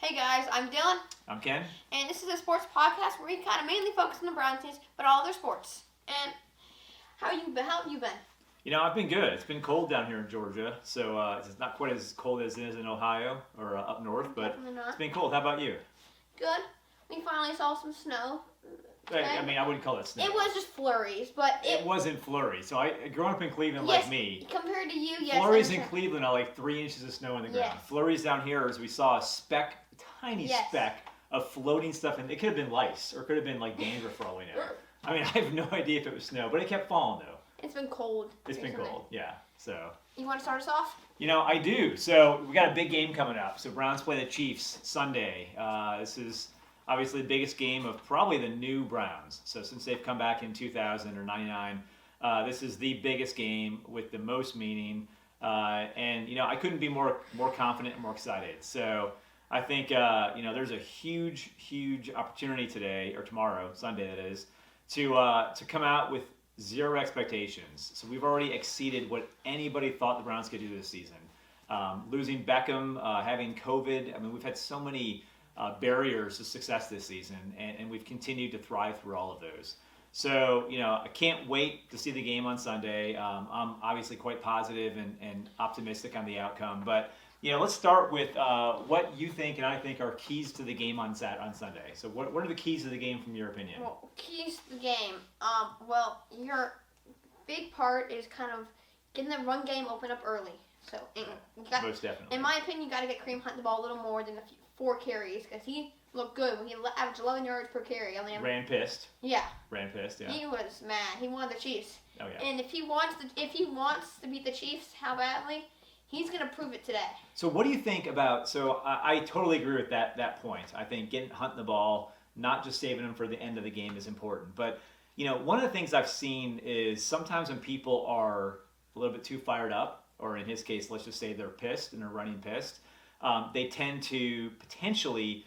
Hey guys, I'm Dylan, I'm Ken. and this is a sports podcast where we kind of mainly focus on the Browns teams, but all other sports. And how you been? How have you been? I've been good. It's been cold down here in Georgia, so it's not quite as cold as it is in Ohio or up north, but Definitely not. it's been cold. How about you? Good. We finally saw some snow. I wouldn't call it snow. It was just flurries, but It wasn't flurries. So growing up in Cleveland yes, like me, compared to you, yes. flurries in Cleveland are like 3 inches of snow on the ground. Yes. Flurries down here, as we saw a tiny Yes. speck of floating stuff, and it could have been lice or could have been like danger for all we know. I mean, I have no idea if it was snow, but it kept falling though. It's been cold. It's been recently. cold, yeah. So. You want to start us off? I do. So we got a big game coming up. So Browns play the Chiefs Sunday. This is obviously the biggest game of probably the new Browns. So since they've come back in 2000 or 99, this is the biggest game with the most meaning. And I couldn't be more confident and more excited. So I think there's a huge opportunity today or tomorrow, Sunday that is, to come out with zero expectations. So we've already exceeded what anybody thought the Browns could do this season. Losing Beckham, having COVID. I mean, we've had so many barriers to success this season, and we've continued to thrive through all of those. So, I can't wait to see the game on Sunday. I'm obviously quite positive and optimistic on the outcome. But, let's start with what you think and I think are keys to the game on Sunday. So what are the keys to the game from your opinion? Well, keys to the game. Your big part is kind of getting the run game open up early. So, Most definitely. In my opinion, you got to get Kareem Hunt the ball a little more than 4 carries because he looked good when he averaged 11 yards per carry. Ran pissed. Yeah. Yeah. He was mad. He wanted the Chiefs. Oh yeah. And if he wants to beat the Chiefs, how badly? He's gonna prove it today. So what do you think about? So I totally agree with that point. I think getting Hunt the ball, not just saving him for the end of the game, is important. But one of the things I've seen is sometimes when people are a little bit too fired up, or in his case, let's just say they're pissed and they're running pissed, they tend to potentially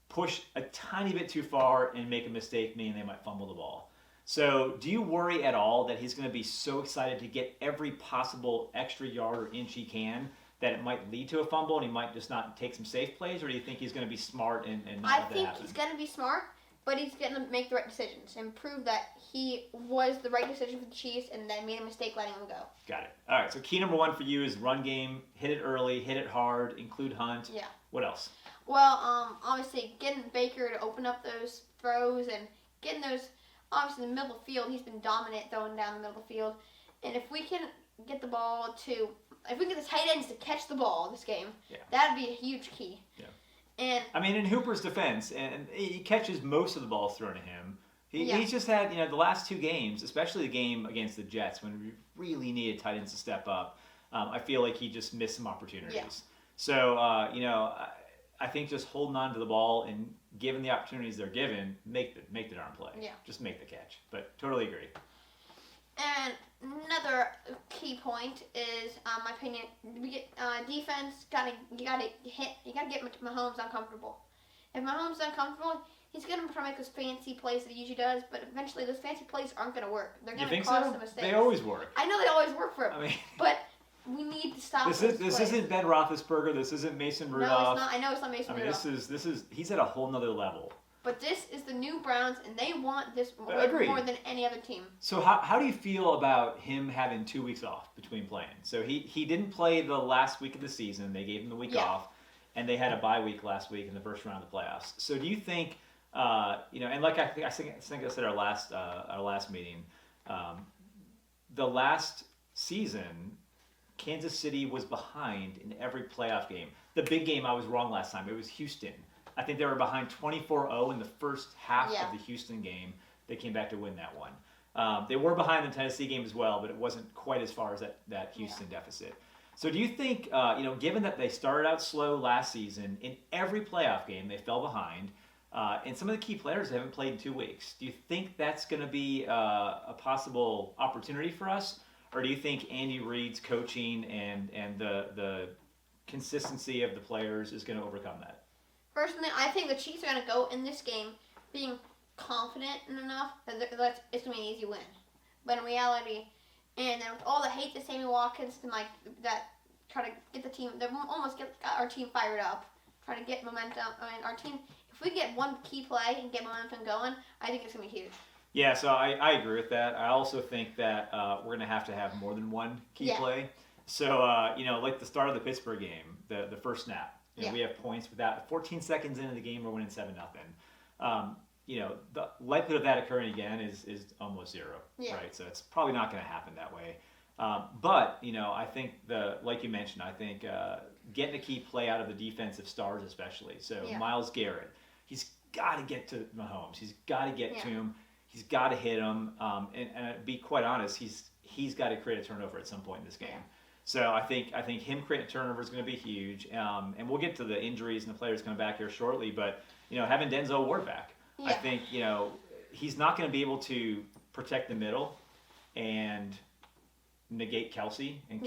push a tiny bit too far and make a mistake, meaning they might fumble the ball. So do you worry at all that he's going to be so excited to get every possible extra yard or inch he can that it might lead to a fumble and he might just not take some safe plays, or do you think he's going to be smart and not let that happen? I think he's going to be smart, but he's going to make the right decisions and prove that he was the right decision for the Chiefs and then made a mistake letting him go. Got it. All right, so key number 1 for you is run game, hit it early, hit it hard, include Hunt. Yeah. What else? Well, obviously getting Baker to open up those throws and getting those. Obviously, in the middle of the field, he's been dominant throwing down the middle of the field. And if we can get the ball if we can get the tight ends to catch the ball this game, that'd be a huge key. Yeah. And I mean, in Hooper's defense, and he catches most of the balls thrown at him. He's just had, the last 2 games, especially the game against the Jets, when we really needed tight ends to step up. I feel like he just missed some opportunities. Yeah. So, I think just holding on to the ball and given the opportunities they're given, make the darn play. Yeah. Just make the catch. But totally agree. And another key point is, my opinion, we get defense. You gotta get Mahomes uncomfortable. If Mahomes is uncomfortable, he's gonna try to make those fancy plays that he usually does. But eventually, those fancy plays aren't gonna work. They're gonna cause some mistakes. They always work. I know they always work for him. But we need to stop this isn't Ben Roethlisberger. This isn't Mason Rudolph. No, it's not. I know it's not Mason Rudolph. This is he's at a whole nother level. But this is the new Browns, and they want this more than any other team. So how do you feel about him having 2 weeks off between playing? So he didn't play the last week of the season. They gave him the week off, and they had a bye week last week in the first round of the playoffs. So do you think, and like I think I said our last meeting, the last season, Kansas City was behind in every playoff game. The big game, I was wrong last time. It was Houston. I think they were behind 24-0 in the first half of the Houston game. They came back to win that one. They were behind the Tennessee game as well, but it wasn't quite as far as that Houston deficit. So do you think, given that they started out slow last season, in every playoff game they fell behind, and some of the key players haven't played in 2 weeks, do you think that's going to be a possible opportunity for us? Or do you think Andy Reid's coaching and the consistency of the players is going to overcome that? Personally, I think the Chiefs are going to go in this game being confident enough that it's going to be an easy win. But in reality, and then with all the hate that Sammy Watkins and that try to get the team, they almost got our team fired up. try to get momentum. I mean, our team, if we get one key play and get momentum going, I think it's going to be huge. Yeah, so I agree with that. I also think that we're going to have more than one key play. So, like the start of the Pittsburgh game, the first snap, we have points without 14 seconds into the game, we're winning 7-0. The likelihood of that occurring again is almost zero, right? So it's probably not going to happen that way. But I think like you mentioned, I think getting a key play out of the defensive stars especially. So Myles Garrett, he's got to get to Mahomes. He's got to get to him. He's got to hit him. And to be quite honest, he's got to create a turnover at some point in this game. So I think him creating a turnover is going to be huge. And we'll get to the injuries and the players coming back here shortly. But having Denzel Ward back, I think he's not going to be able to protect the middle and negate Kelsey. And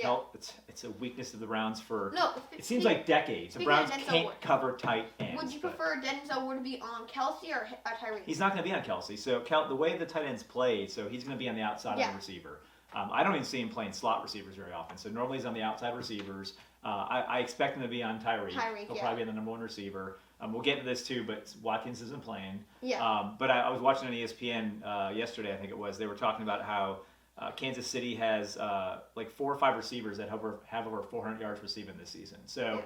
it's a weakness of the Browns for it seems like decades. The Browns can't cover tight ends. Would you prefer Denzel Ward to be on Kelsey or Tyreek? He's not going to be on Kelsey. So the way the tight ends play, so he's going to be on the outside of the receiver. I don't even see him playing slot receivers very often. So normally he's on the outside receivers. I expect him to be on Tyreek. He'll probably be the number one receiver. We'll get into this too, but Watkins isn't playing. But I was watching on ESPN yesterday, I think it was. They were talking about how Kansas City has like 4 or 5 receivers that have over 400 yards receiving this season. So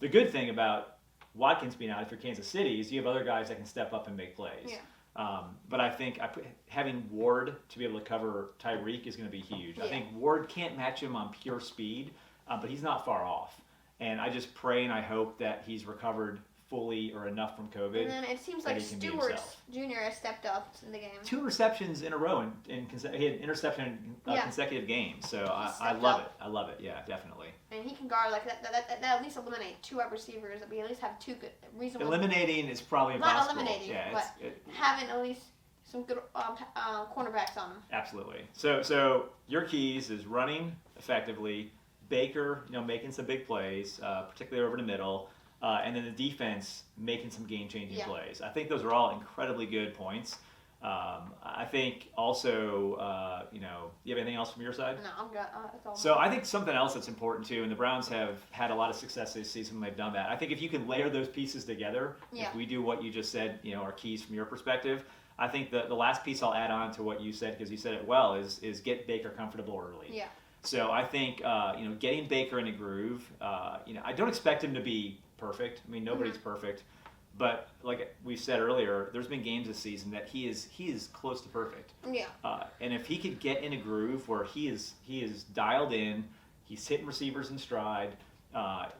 the good thing about Watkins being out, if you're Kansas City, is you have other guys that can step up and make plays. But I think having Ward to be able to cover Tyreek is going to be huge. I think Ward can't match him on pure speed, but he's not far off. And I just pray and I hope that he's recovered fully or enough from COVID. And then it seems like Stewart Jr. has stepped up in the game. 2 receptions in a row, he had interception in consecutive games. So I love it. I love it. Yeah, definitely. And he can guard like that. That at least eliminate 2 wide receivers. That we at least have 2 good reasonable. Eliminating is probably impossible. Not eliminating, but having at least some good cornerbacks on him. Absolutely. So your keys is running effectively. Baker, making some big plays, particularly over the middle. And then the defense making some game-changing plays. I think those are all incredibly good points. I think also, you have anything else from your side? No, I'm good. That's all. So I think something else that's important too, and the Browns have had a lot of success this season when they've done that. I think if you can layer those pieces together, if we do what you just said, our keys from your perspective, I think the last piece I'll add on to what you said, because you said it well, is get Baker comfortable early. Yeah. So I think, getting Baker in a groove, I don't expect him to be perfect. I mean, nobody's perfect. But like we said earlier, there's been games this season that he is close to perfect. Yeah. And if he could get in a groove where he is dialed in, he's hitting receivers in stride,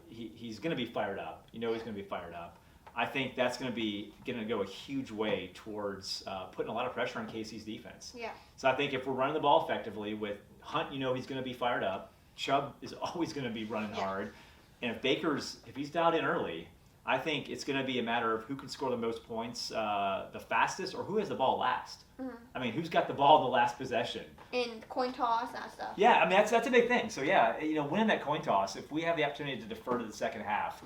he's going to be fired up. He's going to be fired up. I think that's going to go a huge way towards putting a lot of pressure on KC's defense. Yeah. So I think if we're running the ball effectively with Hunt, he's going to be fired up. Chubb is always going to be running hard. And if he's dialed in early, I think it's going to be a matter of who can score the most points the fastest or who has the ball last. Mm-hmm. I mean, who's got the ball in the last possession? And coin toss, that stuff. Yeah, I mean, that's a big thing. So, winning that coin toss, if we have the opportunity to defer to the second half,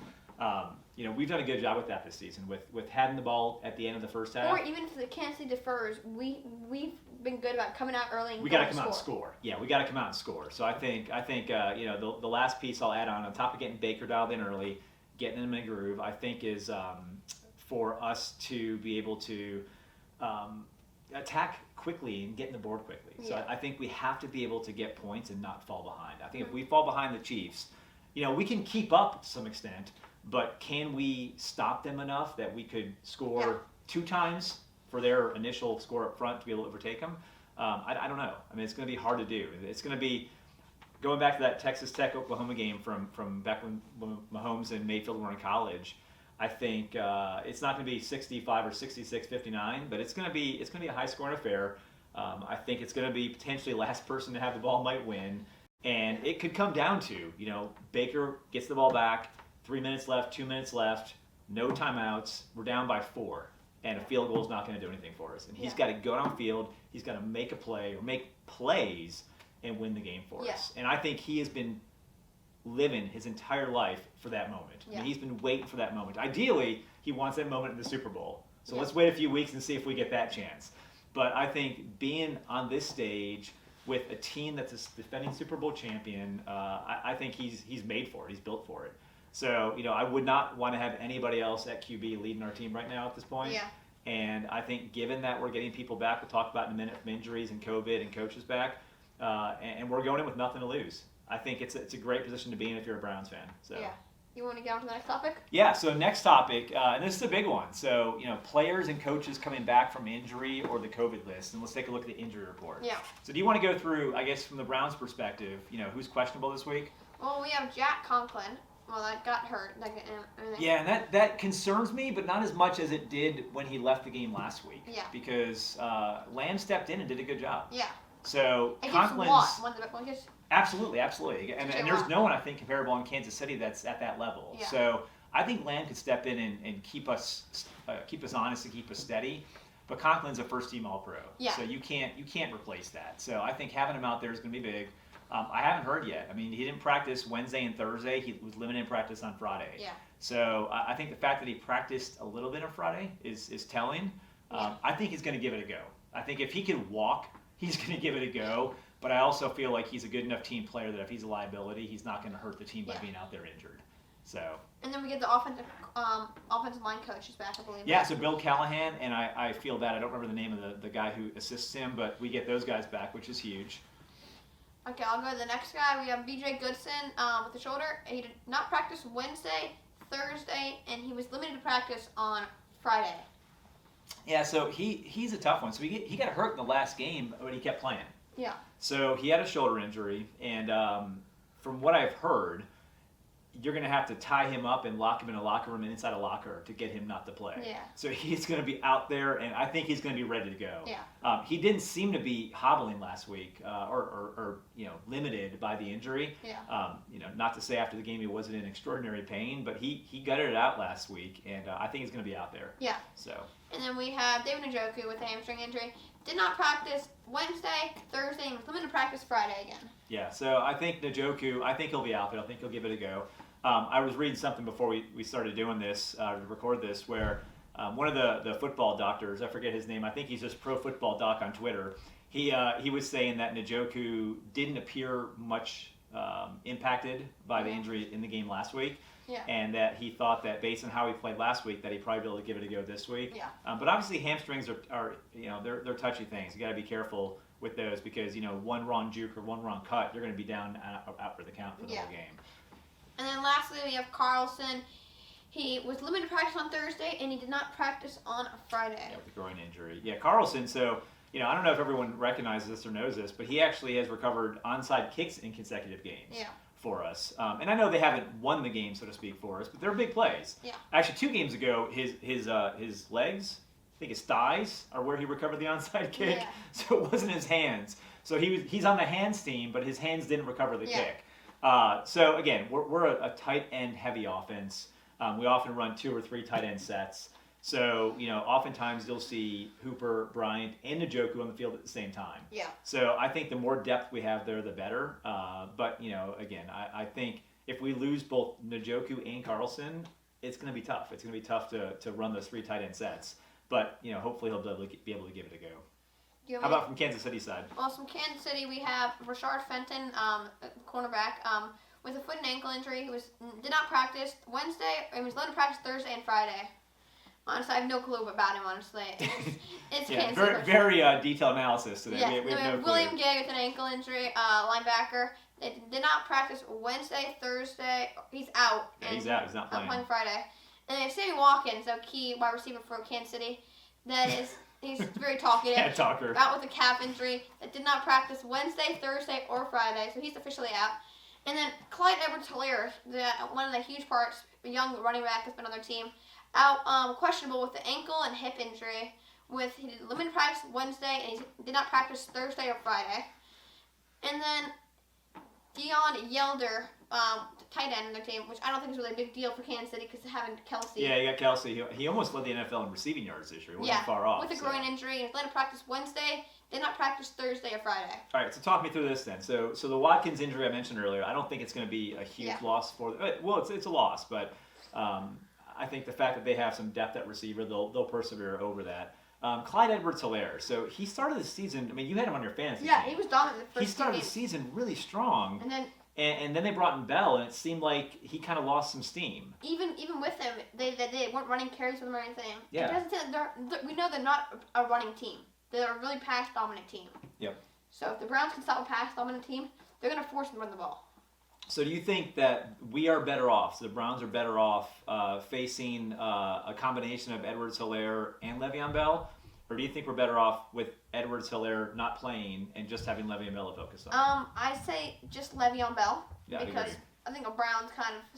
we've done a good job with that this season, with having the ball at the end of the first half. Or even if the Kansas City defers, we've been good about coming out early and we got to come out and score. Yeah, we got to come out and score. So I think the last piece I'll add on top of getting Baker dialed in early, getting him in a groove, I think is for us to be able to attack quickly and get in the board quickly. So I think we have to be able to get points and not fall behind. I think if we fall behind the Chiefs, we can keep up to some extent, but can we stop them enough that we could score 2 times for their initial score up front to be able to overtake them? I don't know. I mean, it's going to be hard to do. It's going to be going back to that Texas Tech Oklahoma game from back when Mahomes and Mayfield were in college. I think it's not going to be 65 or 66-59, but it's going to be a high scoring affair. I think it's going to be potentially last person to have the ball might win, and it could come down to Baker gets the ball back, 3 minutes left, 2 minutes left, no timeouts, we're down by 4. And a field goal is not going to do anything for us. And he's got to go downfield. He's got to make a play or make plays and win the game for us. And I think he has been living his entire life for that moment. I mean, he's been waiting for that moment. Ideally, he wants that moment in the Super Bowl. So let's wait a few weeks and see if we get that chance. But I think being on this stage with a team that's a defending Super Bowl champion, I think he's made for it. He's built for it. So, I would not want to have anybody else at QB leading our team right now at this point. Yeah. And I think given that we're getting people back, we'll talk about in a minute from injuries and COVID and coaches back, and we're going in with nothing to lose. I think it's a great position to be in if you're a Browns fan. So. Yeah. You want to get on to the next topic? Yeah, so next topic, and this is a big one. So, players and coaches coming back from injury or the COVID list. And let's take a look at the injury report. Yeah. So do you want to go through, I guess, from the Browns' perspective, who's questionable this week? Well, we have Jack Conklin. Well, that got hurt. Yeah, and that concerns me, but not as much as it did when he left the game last week. Yeah. Because Lamb stepped in and did a good job. Yeah. So Against Conklin's... what? Absolutely. And there's no one, I think, comparable in Kansas City that's at that level. Yeah. So I think Lamb could step in and keep us honest and keep us steady. But Conklin's a first-team All-Pro. Yeah. So you can't replace that. So I think having him out there is going to be big. I haven't heard yet. I mean, he didn't practice Wednesday and Thursday. He was limited in practice on Friday. Yeah. So I think the fact that he practiced a little bit on Friday is telling. I think he's going to give it a go. I think if he can walk, he's going to give it a go. But I also feel like he's a good enough team player that if he's a liability, he's not going to hurt the team by being out there injured. So. And then we get the offensive line coach is back, I believe. Yeah, so Bill Callahan, and I feel bad. I don't remember the name of the guy who assists him, but we get those guys back, which is huge. Okay, I'll go to the next guy. We have B.J. Goodson with the shoulder. He did not practice Wednesday, Thursday, and he was limited to practice on Friday. Yeah, so he's a tough one. So he got hurt in the last game, but he kept playing. Yeah. So he had a shoulder injury, and from what I've heard, you're going to have to tie him up and lock him in a locker room and inside a locker to get him not to play. Yeah. So he's going to be out there, and I think he's going to be ready to go. Yeah. He didn't seem to be hobbling last week or limited by the injury. Yeah. Not to say after the game he wasn't in extraordinary pain, but he gutted it out last week, and I think he's going to be out there. Yeah. So. And then we have David Njoku with a hamstring injury. Did not practice Wednesday, Thursday, and was limited to practice Friday again. Yeah, so I think Njoku, I think he'll be out there. I think he'll give it a go. I was reading something before we started doing this, to record this, where one of the football doctors, I forget his name, I think he's just Pro Football Doc on Twitter, he was saying that Njoku didn't appear much impacted by the injury in the game last week. Yeah. And that he thought that based on how he played last week, that he'd probably be able to give it a go this week. Yeah. But obviously hamstrings are they're touchy things. You got to be careful with those because one wrong juke or one wrong cut, you're going to be down out for the count for the whole game. And then lastly, we have Carlson. He was limited to practice on Thursday, and he did not practice on Friday. Yeah, with a groin injury. Yeah, Carlson. So I don't know if everyone recognizes this or knows this, but he actually has recovered onside kicks in consecutive games. Yeah. For us, and I know they haven't won the game, so to speak, for us, but they're big plays. Yeah. Actually, 2 games ago, his legs, I think his thighs, are where he recovered the onside kick. Yeah. So it wasn't his hands. So he's on the hands team, but his hands didn't recover the kick. So again, we're a tight end heavy offense. We often run 2 or 3 tight end sets. So, oftentimes you'll see Hooper, Bryant, and Njoku on the field at the same time. Yeah. So I think the more depth we have there, the better. But, again, I think if we lose both Njoku and Carlson, it's going to be tough. It's going to be tough to run those 3 tight end sets. But, hopefully he'll be able to give it a go. How about from Kansas City side? Well, from Kansas City, we have Rashard Fenton, cornerback, with a foot and ankle injury. He did not practice Wednesday. He was limited to practice Thursday and Friday. Honestly, I have no clue about him, honestly. It's yeah, Kansas City. Very detailed analysis today. Yeah. We have no William clue. Gay with an ankle injury, linebacker. They did not practice Wednesday, Thursday. He's out. Yeah, he's out. He's not playing. Not playing Friday. And they have Sammy Watkins, a key wide receiver for Kansas City. He's very talkative. Yeah, talker. Out with a calf injury. That did not practice Wednesday, Thursday, or Friday. So he's officially out. And then Clyde Edwards-Helaire, one of the huge parts, a young running back that's been on their team, out questionable with the ankle and hip injury. He did limited practice Wednesday, and he did not practice Thursday or Friday. And then Deion Yelder, tight end on their team, which I don't think is really a big deal for Kansas City because having Kelsey. Yeah, you got Kelsey. He almost led the NFL in receiving yards this year. He wasn't far off. With a groin injury, and led to practice Wednesday, did not practice Thursday or Friday. All right, so talk me through this then. So the Watkins injury I mentioned earlier, I don't think it's going to be a huge loss for them. Well, it's a loss, but I think the fact that they have some depth at receiver, they'll persevere over that. Clyde Edwards-Helaire. So he started the season. I mean, you had him on your fantasy team. He was dominant the first He started game. the season really strong. And then And then they brought in Bell, and it seemed like he kind of lost some steam. Even with him, they weren't running carries with him or anything. Yeah. It doesn't say that we know they're not a running team. They're a really pass dominant team. Yep. So if the Browns can stop a pass dominant team, they're going to force them to run the ball. So do you think that we are better off, so the Browns are better off facing a combination of Edwards-Helaire and Le'Veon Bell? Or do you think we're better off with Edwards-Helaire not playing and just having Le'Veon Bell to focus on? I say just Le'Veon Bell. Yeah, because I think the Browns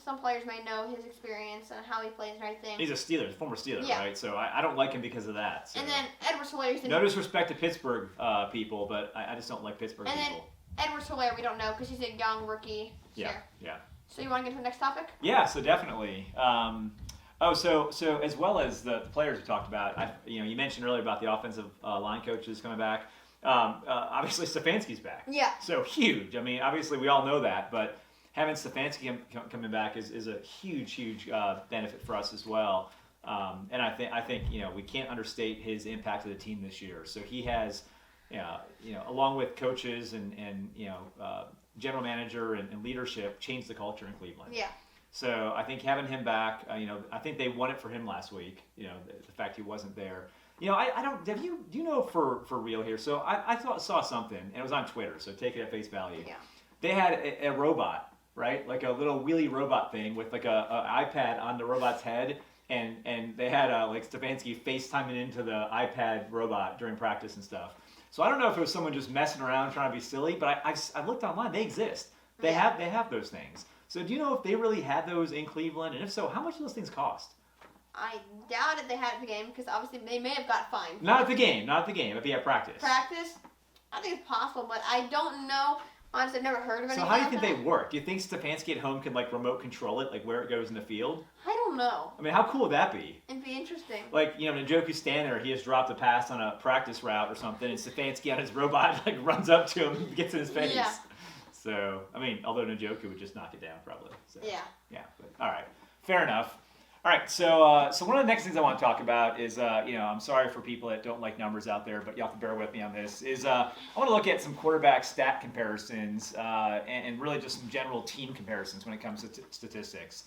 some players may know his experience and how he plays and everything. He's a Steeler, former Steeler, Yeah. right? So I don't like him because of that. So. And then Edwards-Helaire. No disrespect to Pittsburgh people, but I just don't like Pittsburgh and people. Then Edwards-Helaire, we don't know because he's a young rookie. Yeah, Sure. yeah. So you want to get to the next topic? Yeah, so definitely. So as well as the players we talked about, you mentioned earlier about the offensive line coaches coming back. Obviously, Stefanski's back. Yeah. So huge. I mean, obviously we all know that, but having Stefanski coming back is a huge benefit for us as well. And I think we can't understate his impact to the team this year. So he has, along with coaches and general manager and leadership, changed the culture in Cleveland. Yeah. So I think having him back, I think they won it for him last week. The fact he wasn't there. I don't. Do you know for real here? So I saw something, and it was on Twitter. So take it at face value. Yeah. They had a robot, right? Like a little wheelie robot thing with like a iPad on the robot's head, and they had like Stefanski FaceTiming into the iPad robot during practice and stuff. So I don't know if it was someone just messing around trying to be silly, but I looked online. They exist. They have those things. So do you know if they really had those in Cleveland? And if so, how much do those things cost? I doubt it they had at the game because obviously they may have got fined. Not at the game. If he had practice. Practice? I think it's possible, but I don't know. Honestly, I've never heard of anything. So how do you like think they work? Do you think Stefanski at home can like remote control it, like where it goes in the field? I don't know. I mean, how cool would that be? It'd be interesting. Like, Njoku's standing there, he has dropped a pass on a practice route or something, and Stefanski on his robot like runs up to him and gets in his face. Yeah. So, I mean, although Njoku would just knock it down probably. So, Yeah. Yeah, but all right. Fair enough. All right, so one of the next things I want to talk about is, I'm sorry for people that don't like numbers out there, but you have to bear with me on this, is I want to look at some quarterback stat comparisons and really just some general team comparisons when it comes to statistics.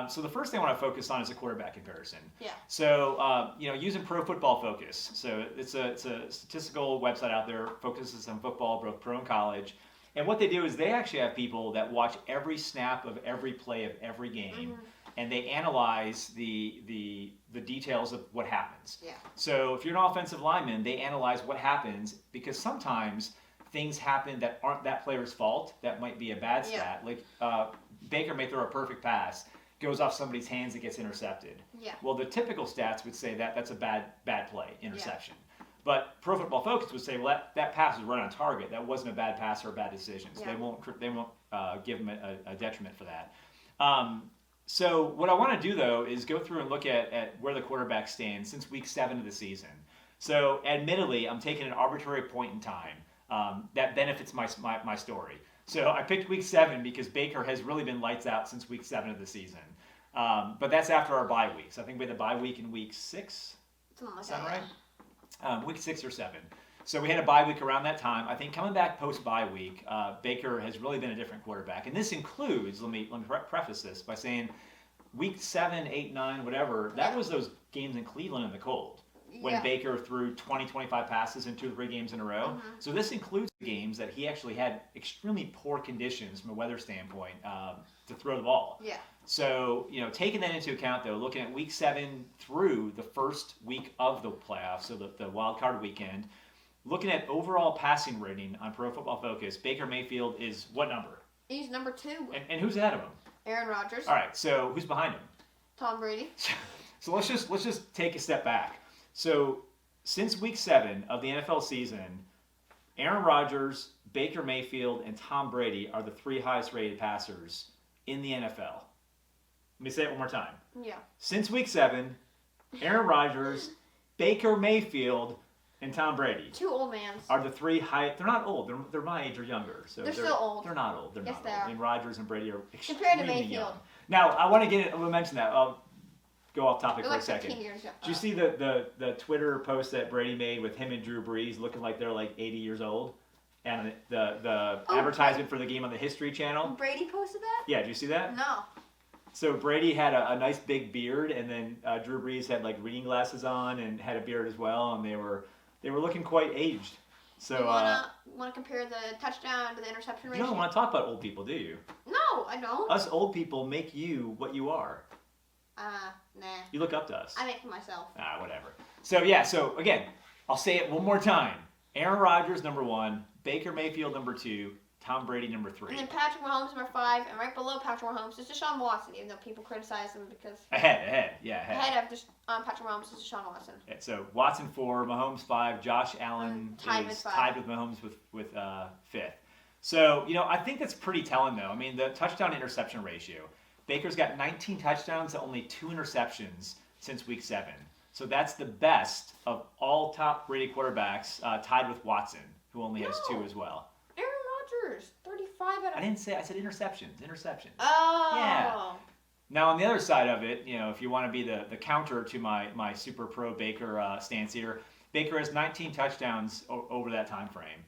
So the first thing I want to focus on is a quarterback comparison. Yeah. So, using Pro Football Focus. So it's a statistical website out there, focuses on football, both pro and college. And what they do is they actually have people that watch every snap of every play of every game, and they analyze the details of what happens. Yeah. So if you're an offensive lineman, they analyze what happens because sometimes things happen that aren't that player's fault. That might be a bad stat. Yeah. Like Baker may throw a perfect pass, goes off somebody's hands, it gets intercepted. Yeah. Well, the typical stats would say that that's a bad play, interception. Yeah. But Pro Football Focus would say, well, that pass was right on target. That wasn't a bad pass or a bad decision. So they won't give them a detriment for that. So what I want to do, though, is go through and look at where the quarterback stands since week 7 of the season. So admittedly, I'm taking an arbitrary point in time that benefits my story. So I picked week 7 because Baker has really been lights out since week 7 of the season. But that's after our bye weeks. I think we had the bye week in week 6. Something like Sound that. right? Week 6 or 7. So we had a bye week around that time. I think coming back post-bye week, Baker has really been a different quarterback. And this includes, let me preface this by saying, week 7, 8, 9, whatever, that was those games in Cleveland in the cold when Baker threw 20, 25 passes in 2 or 3 games in a row. So this includes the games that he actually had extremely poor conditions from a weather standpoint to throw the ball. Yeah. So, taking that into account, though, looking at week 7 through the first week of the playoffs, so the wild card weekend, looking at overall passing rating on Pro Football Focus, Baker Mayfield is what number? He's number 2. And who's ahead of him? Aaron Rodgers. All right, so who's behind him? Tom Brady. So let's just take a step back. So since week 7 of the NFL season, Aaron Rodgers, Baker Mayfield, and Tom Brady are the 3 highest rated passers in the NFL. Let me say it one more time. Yeah. Since week 7, Aaron Rodgers, Baker Mayfield, and Tom Brady 2 old mans are the 3 high. They're not old. They're my age or younger. So they're still old. They're not old. They're Yes, not they old. are. I mean, Rodgers and Brady are extremely Compared to Mayfield. young. Now, I want to get it. We'll mention that. I'll go off topic They're for like a second. 15 years young. Did you see the Twitter post that Brady made with him and Drew Brees looking like they're like 80 years old? and the advertisement for the game on the History Channel. Brady posted that? Yeah, did you see that? No. So Brady had a nice big beard, and then Drew Brees had like reading glasses on and had a beard as well, and they were looking quite aged. So you wanna compare the touchdown to the interception ratio? You don't want to talk about old people, do you? No, I don't. Us old people make you what you are. Nah. You look up to us. I make myself. Whatever. So again, I'll say it one more time. Aaron Rodgers, number 1. Baker Mayfield, number 2. Tom Brady, number 3. And then Patrick Mahomes, number 5. And right below Patrick Mahomes is Deshaun Watson, even though people criticize him because... Ahead. Ahead of Patrick Mahomes is Deshaun Watson. Yeah, so Watson 4, Mahomes 5, Josh Allen tied is with tied with Mahomes with 5th. So, I think that's pretty telling, though. I mean, the touchdown-interception ratio. Baker's got 19 touchdowns and only 2 interceptions since Week 7. So that's the best of all top-rated quarterbacks, tied with Watson, who only has 2 as well. Aaron Rodgers, 35 out of... I said interceptions. Oh. Yeah. Now, on the other side of it, if you want to be the counter to my super pro Baker stance here, Baker has 19 touchdowns over that time frame,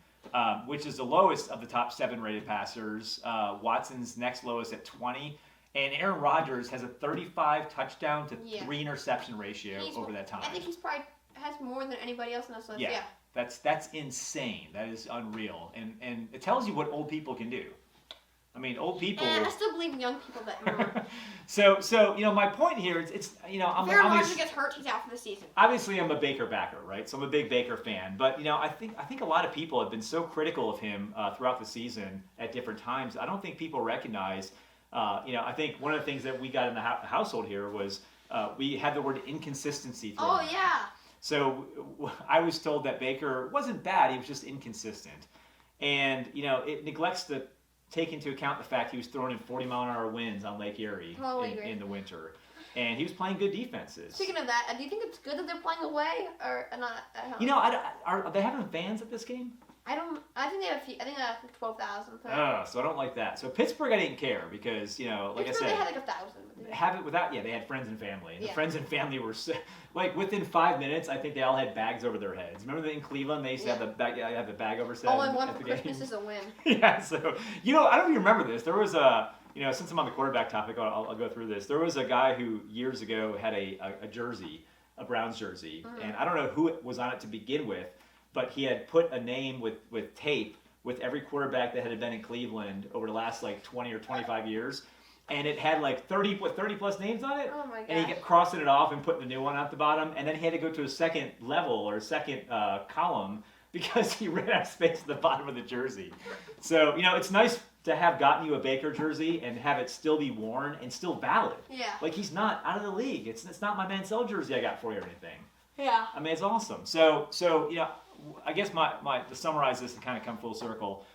which is the lowest of the top 7 rated passers. Watson's next lowest at 20. And Aaron Rodgers has a 35 touchdown to 3 interception ratio over that time. I think he's probably has more than anybody else in this list. Yeah. That's insane. That is unreal. And it tells you what old people can do. I mean, old people. And I still believe in young people that more. So my point here is if Aaron Rodgers gets hurt, he's out for the season. Obviously, I'm a Baker backer, right? So I'm a big Baker fan. But I think a lot of people have been so critical of him throughout the season at different times. I don't think people recognize. I think one of the things that we got in the household here was we had the word inconsistency thrown. Oh, yeah. So I was told that Baker wasn't bad, he was just inconsistent. And, it neglects to take into account the fact he was throwing in 40-mile-an-hour winds on Lake Erie in the winter. And he was playing good defenses. Speaking of that, do you think it's good that they're playing away or not at home? Are they having fans at this game? I think they have a few. I think they have 12,000. So I don't like that. So Pittsburgh, I didn't care because like I said, they had like 1,000. Have it without. Yeah, they had friends and family. And the friends and family were like within 5 minutes. I think they all had bags over their heads. Remember that in Cleveland they used to have the bag over set. All I want for Christmas is a win. Yeah. So I don't even remember this. There was a since I'm on the quarterback topic, I'll go through this. There was a guy who years ago had a jersey, a Browns jersey, and I don't know who it was on it to begin with. But he had put a name with tape with every quarterback that had been in Cleveland over the last like 20 or 25 years. And it had like 30 plus names on it. Oh my gosh. And he kept crossing it off and putting the new one at the bottom. And then he had to go to a second level or a second column because he ran out of space at the bottom of the jersey. So, it's nice to have gotten you a Baker jersey and have it still be worn and still valid. Yeah. Like he's not out of the league. It's not my Mansell jersey I got for you or anything. Yeah. I mean, it's awesome. So I guess to summarize this and kind of come full circle,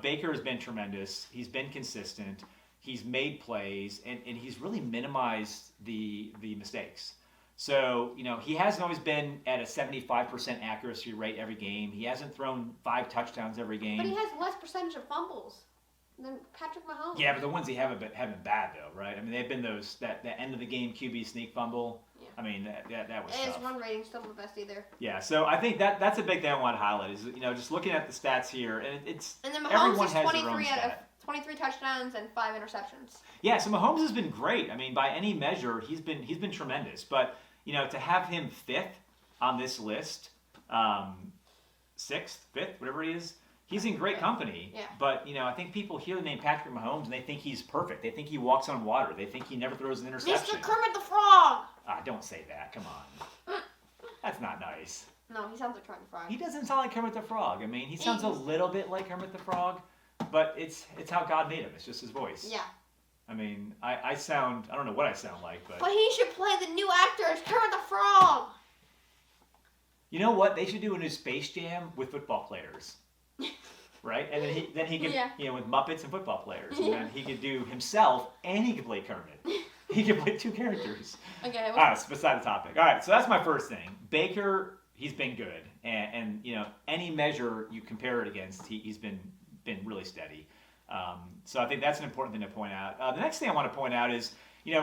Baker has been tremendous. He's been consistent. He's made plays, and he's really minimized the mistakes. So, he hasn't always been at a 75% accuracy rate every game. He hasn't thrown 5 touchdowns every game. But he has less percentage of fumbles than Patrick Mahomes. Yeah, but the ones he haven't been bad, though, right? I mean, they've been those, that end of the game QB sneak fumble. Yeah. I mean, that was tough. His run rating's still the best either. Yeah, so I think that's a big thing I want to highlight is, just looking at the stats here, and And then Mahomes everyone is has 23 out of 23 touchdowns and 5 interceptions. Yeah, so Mahomes has been great. I mean, by any measure, he's been tremendous. But to have him 5th on this list, 6th, 5th, whatever he is, he's in great company. Yeah. But I think people hear the name Patrick Mahomes and they think he's perfect. They think he walks on water. They think he never throws an interception. Mr. Kermit the Frog. Don't say that. Come on. That's not nice. No, he sounds like Kermit the Frog. He doesn't sound like Kermit the Frog. I mean, he sounds a little bit like Kermit the Frog. But it's how God made him. It's just his voice. Yeah. I mean, I don't know what I sound like, but... But he should play the new actor as Kermit the Frog. You know what? They should do a new Space Jam with football players. Right? And then he could, with Muppets and football players. And then he could do himself, and he could play Kermit. He could play 2 characters. Okay. All right, it's beside the topic. All right, so that's my first thing. Baker, he's been good. And any measure you compare it against, he's been really steady. So I think that's an important thing to point out. The next thing I want to point out is,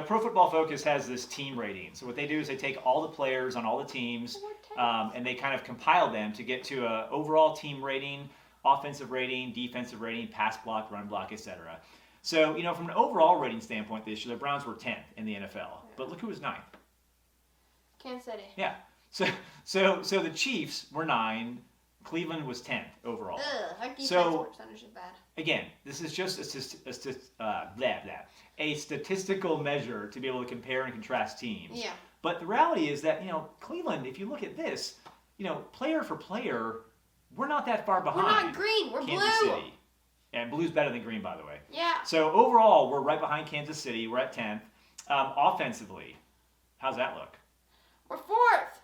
Pro Football Focus has this team rating. So what they do is they take all the players on all the teams, and they kind of compile them to get to an overall team rating offensive rating, defensive rating, pass block, run block, etc. So, from an overall rating standpoint this year, the Browns were 10th in the NFL. But look who was 9th. Kansas City. Yeah. So the Chiefs were 9. Cleveland was 10th overall. Our defense percentage is bad. Again, this is just a statistical measure to be able to compare and contrast teams. Yeah. But the reality is that, Cleveland, if you look at this, player for player, we're not that far behind. We're not green. We're Kansas blue. City. And blue's better than green, by the way. Yeah. So overall, we're right behind Kansas City. We're at 10th. Offensively, how's that look? We're 4th.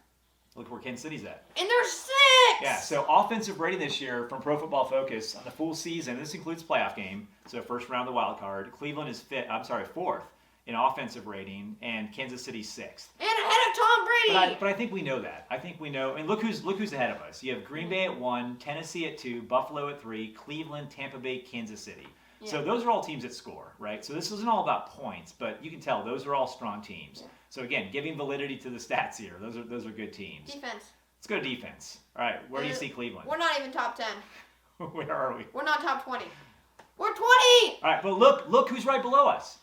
Look where Kansas City's at. And they're 6th. Yeah, so offensive rating this year from Pro Football Focus on the full season, this includes playoff game, so first round of the wild card. Cleveland is 4th in offensive rating, and Kansas City's 6th. And ahead of Tom Brady. But I think we know that. I think we know. And look who's ahead of us. You have Green Bay at 1, Tennessee at 2, Buffalo at 3, Cleveland, Tampa Bay, Kansas City. Yeah. So those are all teams that score, right? So this isn't all about points, but you can tell those are all strong teams. Yeah. So again, giving validity to the stats here. Those are good teams. Defense. Let's go to defense. All right, where do you see Cleveland? We're not even top 10. Where are we? We're not top 20. We're 20! All right, but look who's right below us.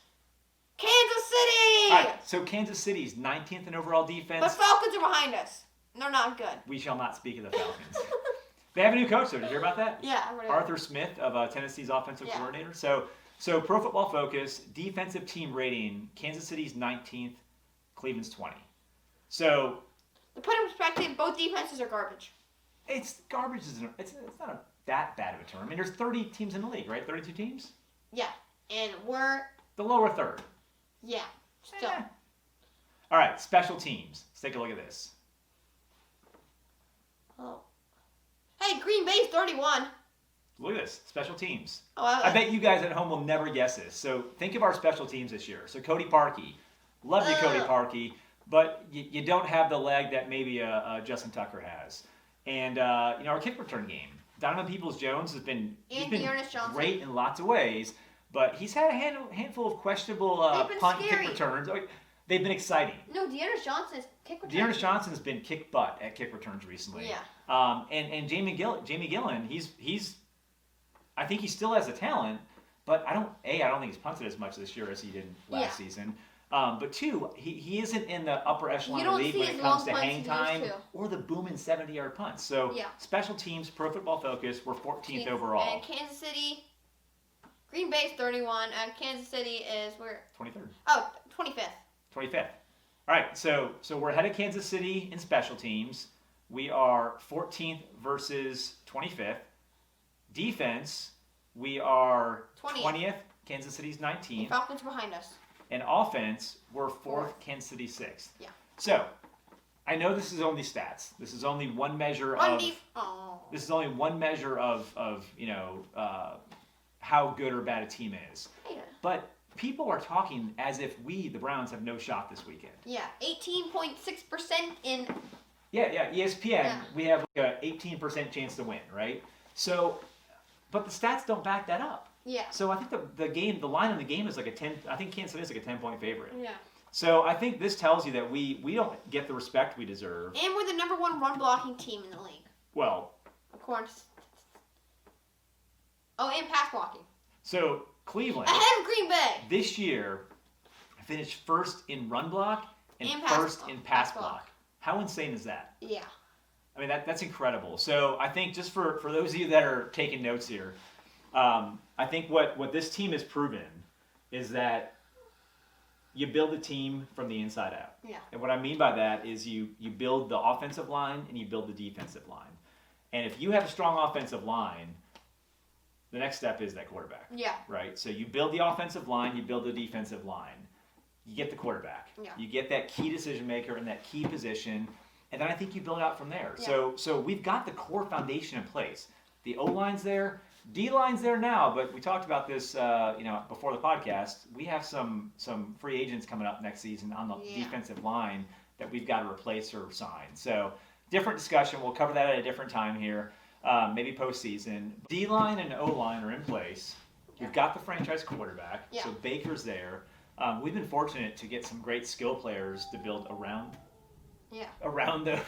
Kansas City! All right, so Kansas City's 19th in overall defense. But Falcons are behind us. They're not good. We shall not speak of the Falcons. They have a new coach, though. Did you hear about that? Yeah. Arthur Smith of Tennessee's offensive coordinator. So Pro Football Focus, defensive team rating, Kansas City's 19th, Cleveland's 20. So to put in perspective, both defenses are garbage. It's garbage. It's not that bad of a term. I mean, there's 30 teams in the league, right? 32 teams? Yeah. And we're the lower third. Yeah. Still. All right, special teams. Let's take a look at this. Oh. Hey, Green Bay's 31. Look at this. Special teams. Oh, I bet you guys at home will never guess this. So think of our special teams this year. So Cody Parkey. Love you, Cody Parkey. But you don't have the leg that maybe Justin Tucker has. And, our kick return game. Donovan Peoples-Jones has been great in lots of ways. But he's had a handful of questionable punt kick returns. They've been exciting. No, Dearness Johnson's kick returns. Dearness Johnson's been kick butt at kick returns recently. Yeah. And Jamie Gillen, he's I think he still has the talent, but I don't think he's punted as much this year as he did last season. But 2, he isn't in the upper echelon of the league when it comes to hang time or the booming 70-yard punts. So special teams, Pro Football Focus, we're 14th overall. And Kansas City, Green Bay's 31, and Kansas City is where? 23rd. Oh, 25th. 25th. All right, so we're ahead of Kansas City in special teams. We are 14th versus 25th. Defense, we are 20th. Kansas City's 19th. And Falcons behind us. And offense, we're 4th. Kansas City 6th. Yeah. So, I know this is only stats. This is only one measure This is only one measure of how good or bad a team is. Yeah. But people are talking as if we, the Browns, have no shot this weekend. Yeah, 18.6% in. Yeah, ESPN, we have like a 18% chance to win, right? So, but the stats don't back that up. Yeah. So I think the line in the game is like a 10. I think Kansas City is like a 10-point favorite. Yeah. So I think this tells you that we don't get the respect we deserve. And we're the number 1 run blocking team in the league. Well. According to. Oh, and pass blocking. So Cleveland. Ahead of Green Bay. This year, finished 1st in run block and 1st in pass block. How insane is that? Yeah. I mean, that's incredible. So I think just for those of you that are taking notes here, I think what this team has proven is that you build a team from the inside out. Yeah. And what I mean by that is you build the offensive line and you build the defensive line. And if you have a strong offensive line, the next step is that quarterback. Yeah. Right? So you build the offensive line, you build the defensive line. You get the quarterback. Yeah. You get that key decision maker in that key position, and then I think you build out from there. Yeah. So we've got the core foundation in place. The O-line's there, D-line's there now, but we talked about this before the podcast. We have some free agents coming up next season on the defensive line that we've got to replace or sign. So different discussion. We'll cover that at a different time here, maybe postseason. D-line and O-line are in place. We've got the franchise quarterback, so Baker's there. We've been fortunate to get some great skill players to build around those.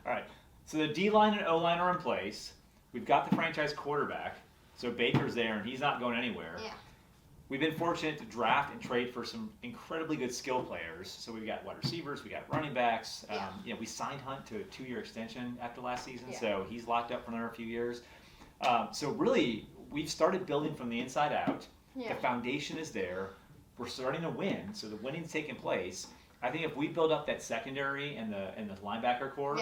All right. So the D-line and O-line are in place. We've got the franchise quarterback, so Baker's there, and he's not going anywhere. Yeah. We've been fortunate to draft and trade for some incredibly good skill players. So we've got wide receivers, we got running backs. We signed Hunt to a 2-year extension after last season, so he's locked up for another few years. So really, we've started building from the inside out. Yeah. The foundation is there. We're starting to win, so the winning's taking place. I think if we build up that secondary and the linebacker core,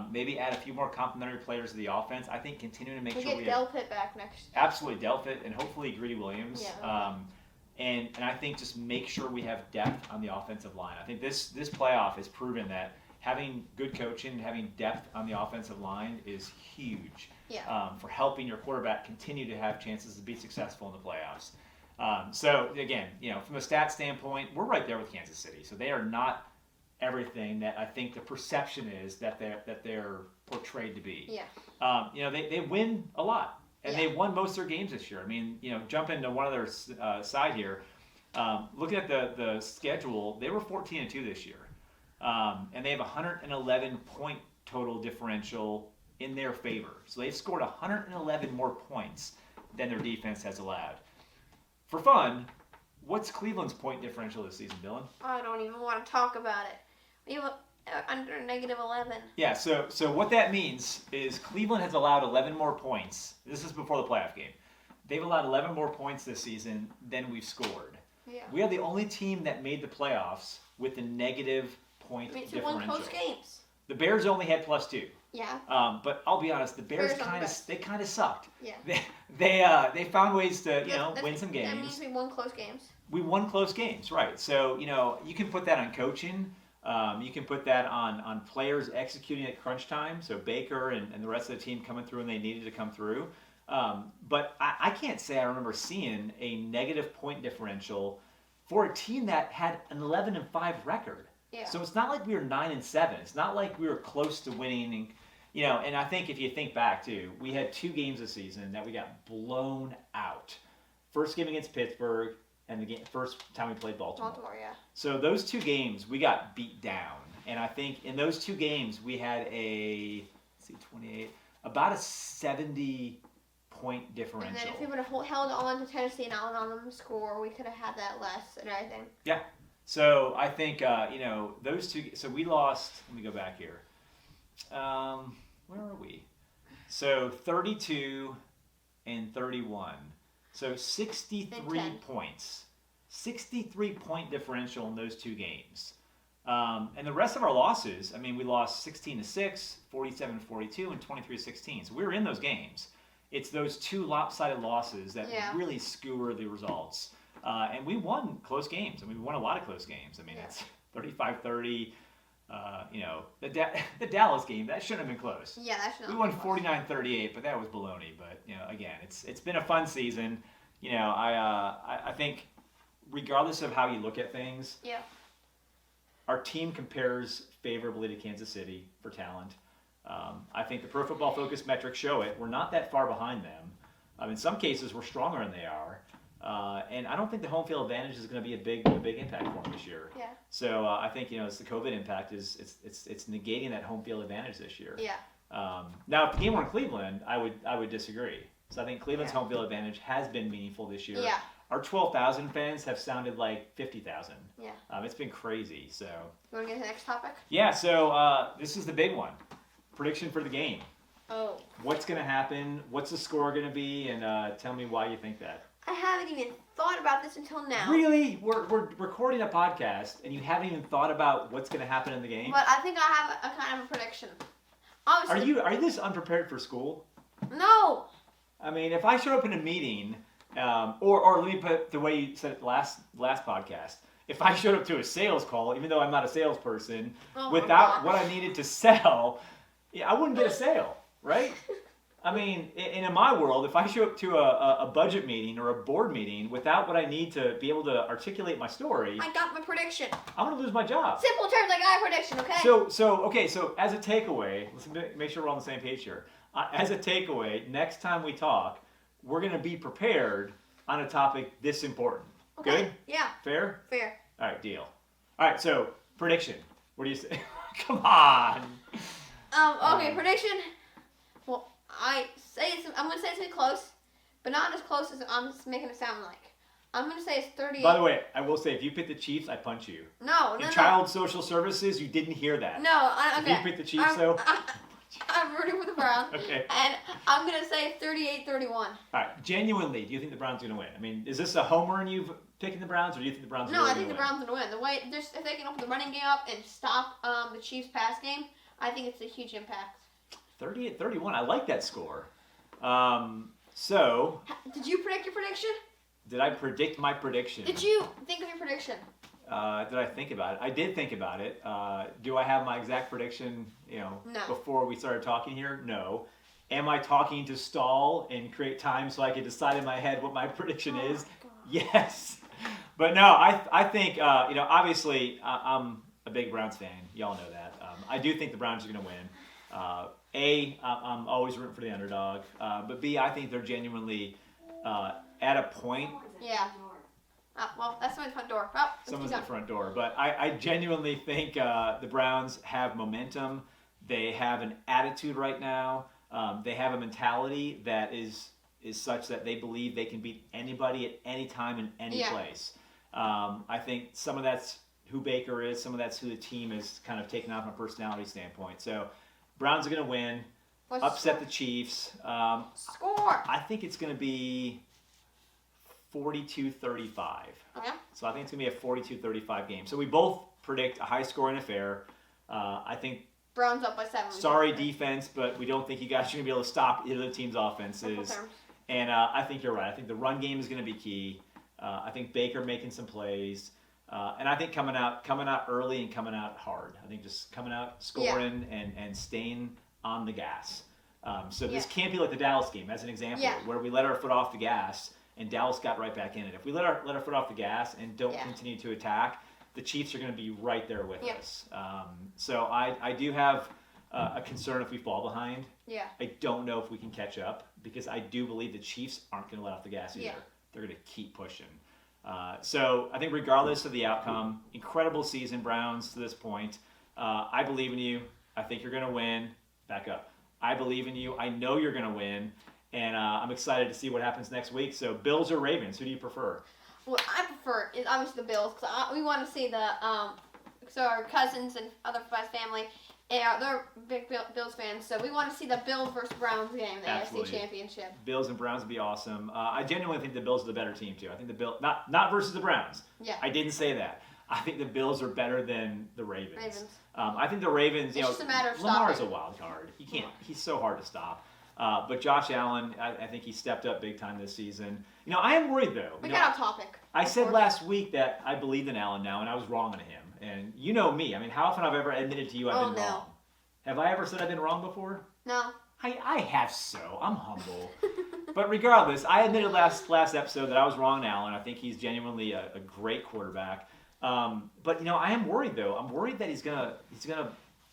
maybe add a few more complementary players to the offense, I think continuing to make sure we get Delpit back next. Absolutely, Delpit and hopefully Greedy Williams. Yeah. And I think just make sure we have depth on the offensive line. I think this playoff has proven that having good coaching, having depth on the offensive line is huge for helping your quarterback continue to have chances to be successful in the playoffs. So again, from a stat standpoint, we're right there with Kansas City. So they are not everything that I think the perception is that they're portrayed to be. Yeah. They win a lot, and they won most of their games this year. I mean, jump into one other side here. Looking at the schedule, they were 14-2 this year, and they have 111 point total differential in their favor. So they've scored 111 more points than their defense has allowed. For fun, what's Cleveland's point differential this season, Dylan? I don't even want to talk about it. We have under -11. Yeah, so what that means is Cleveland has allowed 11 more points. This is before the playoff game. They've allowed 11 more points this season than we've scored. Yeah. We are the only team that made the playoffs with a negative point differential. Won close games. The Bears only had +2. Yeah. But I'll be honest, the Bears kind of sucked. Yeah. They found ways to win some games. That means we won close games. We won close games, right? So you can put that on coaching. You can put that on players executing at crunch time. So Baker and the rest of the team coming through when they needed to come through. But I can't say I remember seeing a negative point differential for a team that had an 11-5 record. Yeah. So it's not like we were 9-7. It's not like we were close to winning. And I think if you think back too, we had 2 games this season that we got blown out. First game against Pittsburgh, and the first time we played Baltimore. Yeah. So those 2 games we got beat down, and I think in those 2 games we had about a 70 point differential. And then if we would have held on to Tennessee and not allowed them to score, we could have had that less and everything. Yeah. So I think those 2. So we lost. Let me go back here. Where are we? So 32 and 31. So 63 points. 63 point differential in those 2 games. And the rest of our losses, I mean, we lost 16-6, 47-42, and 23-16. So we were in those games. It's those 2 lopsided losses that really skewer the results. And we won close games. I mean, we won a lot of close games. I mean, it's 35-30. The Dallas game, that shouldn't have been close. Yeah, that shouldn't. We won 49-38, but that was baloney. But again, it's been a fun season. I think regardless of how you look at things, our team compares favorably to Kansas City for talent. I think the Pro Football Focus metrics show it. We're not that far behind them. In some cases, we're stronger than they are. And I don't think the home field advantage is going to be a big impact for them this year. Yeah. So I think it's the COVID impact it's negating that home field advantage this year. Yeah. Now, if the game were in Cleveland, I would disagree. So I think Cleveland's home field advantage has been meaningful this year. Yeah. Our 12,000 fans have sounded like 50,000. Yeah. It's been crazy. So. You want to get to the next topic? Yeah. So this is the big one. Prediction for the game. Oh. What's going to happen? What's the score going to be? And tell me why you think that. I haven't even thought about this until now. Really? We're recording a podcast, and you haven't even thought about what's going to happen in the game? But I think I have a kind of a prediction. Obviously, Are you this unprepared for school? No. I mean, if I showed up in a meeting, or let me put it the way you said it last podcast. If I showed up to a sales call, even though I'm not a salesperson, without what I needed to sell, I wouldn't get a sale, right? I mean, in my world, if I show up to a budget meeting or a board meeting without what I need to be able to articulate my story, I got my prediction. I'm going to lose my job. Simple terms, I got a prediction, okay? So as a takeaway, let's make sure we're on the same page here. As a takeaway, next time we talk, we're going to be prepared on a topic this important. Okay. Good? Yeah. Fair? Fair. All right, deal. All right, so prediction. What do you say? Come on. Okay, prediction. Well, I'm gonna say it's gonna be close, but not as close as I'm just making it sound like. I'm gonna say it's 38. By the way, I will say if you pick the Chiefs, I punch you. No. In child social services, you didn't hear that. No, okay. If you pick the Chiefs, though. I'm rooting for the Browns. Okay. And I'm gonna say 38-31. All right. Genuinely, do you think the Browns are gonna win? I mean, is this a homer in you picking the Browns, or do you think the Browns? No, really I think the gonna Browns are gonna win. The way if they can open the running game up and stop the Chiefs' pass game, I think it's a huge impact. 38-31. I like that score. So. Did you predict your prediction? Did I predict my prediction? Did you think of your prediction? Did I think about it? I did think about it. Do I have my exact prediction, No. before we started talking here? No. Am I talking to stall and create time so I can decide in my head what my prediction is? Yes. But no, I think, obviously I'm a big Browns fan. Y'all know that. I do think the Browns are going to win. I'm always rooting for the underdog. But B, I think they're genuinely at a point. Yeah. Well, that's my front door. Oh, someone's at the front door. But I genuinely think the Browns have momentum. They have an attitude right now. They have a mentality that is such that they believe they can beat anybody at any time in any place. I think some of that's who Baker is. Some of that's who the team is kind of taken off from a personality standpoint. So Browns are going to win. Upset the Chiefs. Score! I think it's going to be 42-35. Okay. So I think it's going to be a 42-35 game. So we both predict a high-scoring affair. I think Browns up by 7. Sorry, defense, but we don't think you guys are going to be able to stop either of the team's offenses. And I think you're right. I think the run game is going to be key. I think Baker making some plays. And I think coming out early and coming out hard. I think just coming out, scoring, and staying on the gas. So this can't be like the Dallas game, as an example, where we let our foot off the gas and Dallas got right back in it. If we let our foot off the gas and don't continue to attack, the Chiefs are going to be right there with us. So I do have a concern if we fall behind. Yeah. I don't know if we can catch up because I do believe the Chiefs aren't going to let off the gas either. Yeah. They're going to keep pushing. So I think regardless of the outcome, incredible season, Browns, to this point. I believe in you. I think you're going to win. Back up. I believe in you. I know you're going to win. And I'm excited to see what happens next week. So Bills or Ravens, who do you prefer? What I prefer is obviously the Bills because we want to see so our cousins and other family, they're big Bills fans. So we want to see the Bills versus Browns game, the AFC Championship. Bills and Browns would be awesome. I genuinely think the Bills are the better team too. I think the Bills, not versus the Browns. Yeah. I didn't say that. I think the Bills are better than the Ravens. I think the Ravens, it's just a matter of Lamar's a wild card. He can't. He's so hard to stop. But Josh Allen, I think he stepped up big time this season. I am worried though. We got off topic. I said last week that I believed in Allen now, and I was wrong on him. And you know me. I mean, how often have I ever admitted to you I've been wrong? Have I ever said I've been wrong before? No. I have so. I'm humble. But regardless, I admitted last episode that I was wrong on Allen. I think he's genuinely a great quarterback. But I am worried though. I'm worried that he's gonna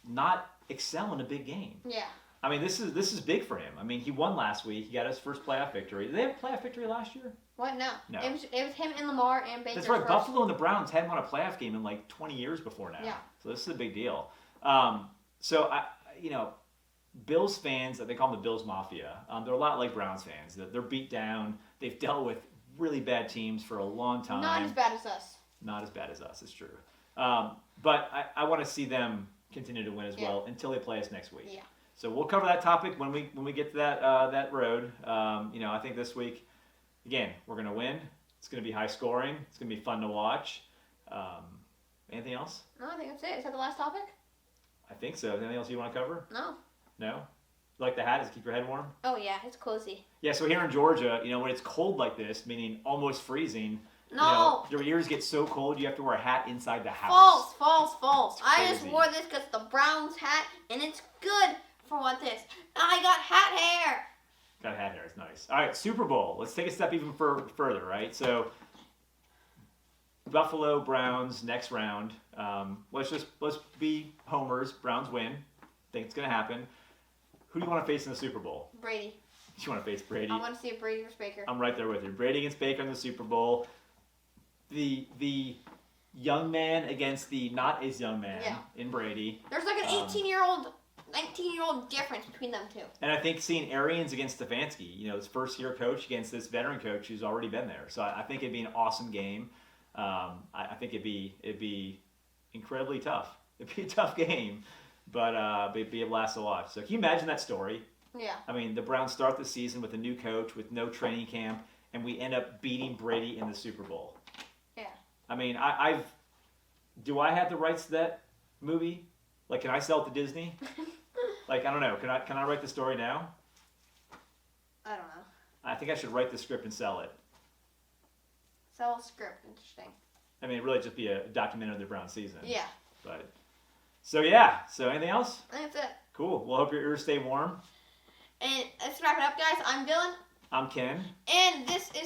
not excel in a big game. Yeah. I mean, this is big for him. I mean, he won last week. He got his first playoff victory. Did they have a playoff victory last year? What? No. No. It was him and Lamar and Baker. That's right. Buffalo and the Browns hadn't won a playoff game in like 20 years before now. Yeah. So this is a big deal. So Bills fans, they call them the Bills Mafia. They're a lot like Browns fans. They're beat down. They've dealt with really bad teams for a long time. Not as bad as us. Not as bad as us. It's true. But I want to see them continue to win as well until they play us next week. Yeah. So we'll cover that topic when we get to that road. I think this week, again, we're going to win. It's going to be high scoring. It's going to be fun to watch. Anything else? No, I think that's it. Is that the last topic? I think so. Anything else you want to cover? No. No? You like the hat? Does it keep your head warm? Oh, yeah. It's cozy. Yeah, so here in Georgia, when it's cold like this, meaning almost freezing, no. Your ears get so cold you have to wear a hat inside the house. False. I just wore this because the Browns hat, and it's good for what this. I got hat hair. Got hat hair. It's nice. All right, Super Bowl. Let's take a step even further, right? So Buffalo Browns next round. Let's be homers. Browns win. Think it's gonna happen. Who do you want to face in the Super Bowl? Brady. You want to face Brady? I want to see a Brady versus Baker. I'm right there with you. Brady against Baker in the Super Bowl. The young man against the not as young man in Brady. There's like an 18-year-old 19-year-old difference between them two. And I think seeing Arians against Stefanski, his first-year coach against this veteran coach who's already been there. So I think it'd be an awesome game. I think it'd be incredibly tough. It'd be a tough game, but it'd be a blast to watch. So can you imagine that story? Yeah. I mean, the Browns start the season with a new coach, with no training camp, and we end up beating Brady in the Super Bowl. Yeah. I mean, do I have the rights to that movie? Like, can I sell it to Disney? Like, I don't know. Can I write the story now? I don't know. I think I should write the script and sell it. Sell a script. Interesting. I mean, it'd really just be a documentary of the Browns season. Yeah. But so yeah. So anything else? I think that's it. Cool. Well, hope your ears stay warm. And let's wrap it up, guys. I'm Dylan. I'm Ken. And this is